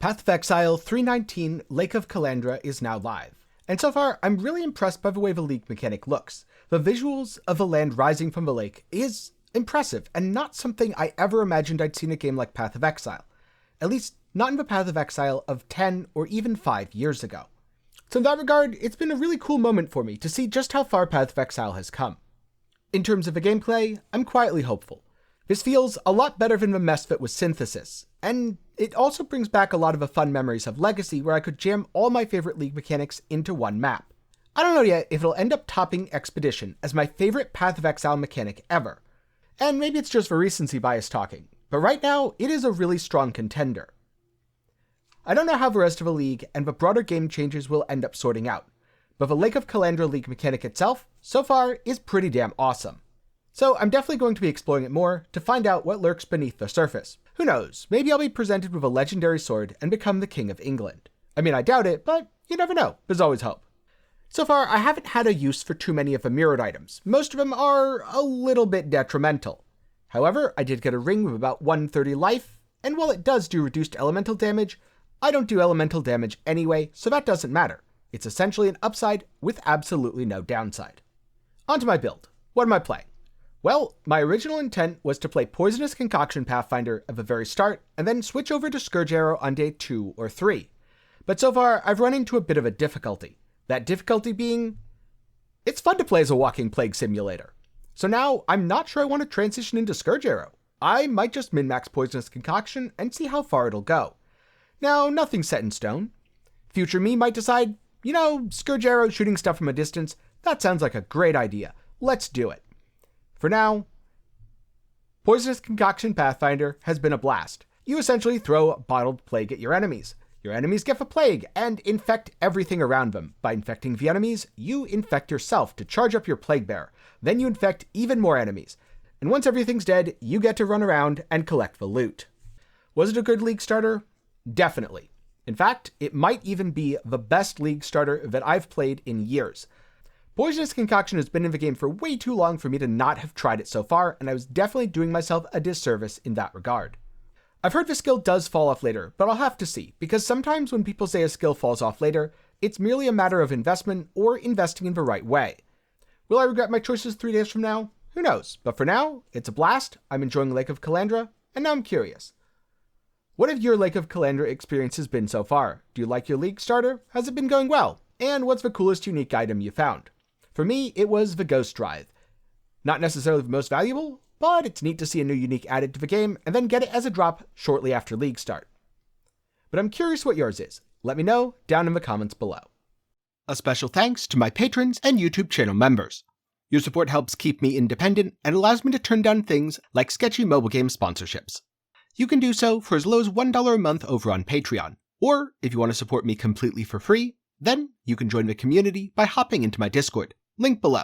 Path of Exile 3.19 Lake of Calandra is now live, and so far I'm really impressed by the way the League mechanic looks. The visuals of the land rising from the lake is impressive, and not something I ever imagined I'd see in a game like Path of Exile. At least, not in the Path of Exile of 10 or even 5 years ago. So in that regard, it's been a really cool moment for me to see just how far Path of Exile has come. In terms of the gameplay, I'm quietly hopeful. This feels a lot better than the mess that was Synthesis, and it also brings back a lot of the fun memories of Legacy where I could jam all my favorite League mechanics into one map. I don't know yet if it'll end up topping Expedition as my favorite Path of Exile mechanic ever. And maybe it's just for recency bias talking, but right now it is a really strong contender. I don't know how the rest of the League and the broader game changes will end up sorting out, but the Lake of Calandra League mechanic itself, so far, is pretty damn awesome. So I'm definitely going to be exploring it more to find out what lurks beneath the surface. Who knows, maybe I'll be presented with a legendary sword and become the King of England. I mean, I doubt it, but you never know, there's always hope. So far, I haven't had a use for too many of the mirrored items. Most of them are a little bit detrimental. However, I did get a ring with about 130 life, and while it does do reduced elemental damage, I don't do elemental damage anyway, so that doesn't matter. It's essentially an upside with absolutely no downside. On to my build. What am I playing? Well, my original intent was to play Poisonous Concoction Pathfinder at the very start, and then switch over to Scourge Arrow on day 2 or 3. But so far, I've run into a bit of a difficulty. That difficulty being, it's fun to play as a walking plague simulator. So now, I'm not sure I want to transition into Scourge Arrow. I might just min-max Poisonous Concoction and see how far it'll go. Now, nothing's set in stone. Future me might decide, you know, Scourge Arrow shooting stuff from a distance, that sounds like a great idea. Let's do it. For now, Poisonous Concoction Pathfinder has been a blast. You essentially throw bottled plague at your enemies. Your enemies get the plague and infect everything around them. By infecting the enemies, you infect yourself to charge up your plague bearer. Then you infect even more enemies. And once everything's dead, you get to run around and collect the loot. Was it a good League starter? Definitely. In fact, it might even be the best League starter that I've played in years. Poisonous Concoction has been in the game for way too long for me to not have tried it so far, and I was definitely doing myself a disservice in that regard. I've heard the skill does fall off later, but I'll have to see, because sometimes when people say a skill falls off later, it's merely a matter of investment or investing in the right way. Will I regret my choices 3 days from now? Who knows, but for now, it's a blast, I'm enjoying Lake of Calandra, and now I'm curious. What have your Lake of Calandra experiences been so far? Do you like your League starter? Has it been going well? And what's the coolest unique item you found? For me, it was the Ghost Drive. Not necessarily the most valuable, but it's neat to see a new unique added to the game and then get it as a drop shortly after League start. But I'm curious what yours is. Let me know down in the comments below. A special thanks to my patrons and YouTube channel members. Your support helps keep me independent and allows me to turn down things like sketchy mobile game sponsorships. You can do so for as low as $1 a month over on Patreon, or if you want to support me completely for free, then you can join the community by hopping into my Discord. Link below.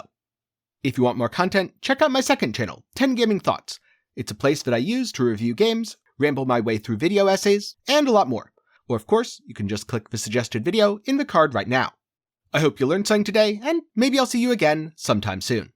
If you want more content, check out my second channel, 10 Gaming Thoughts. It's a place that I use to review games, ramble my way through video essays, and a lot more. Or of course, you can just click the suggested video in the card right now. I hope you learned something today, and maybe I'll see you again sometime soon.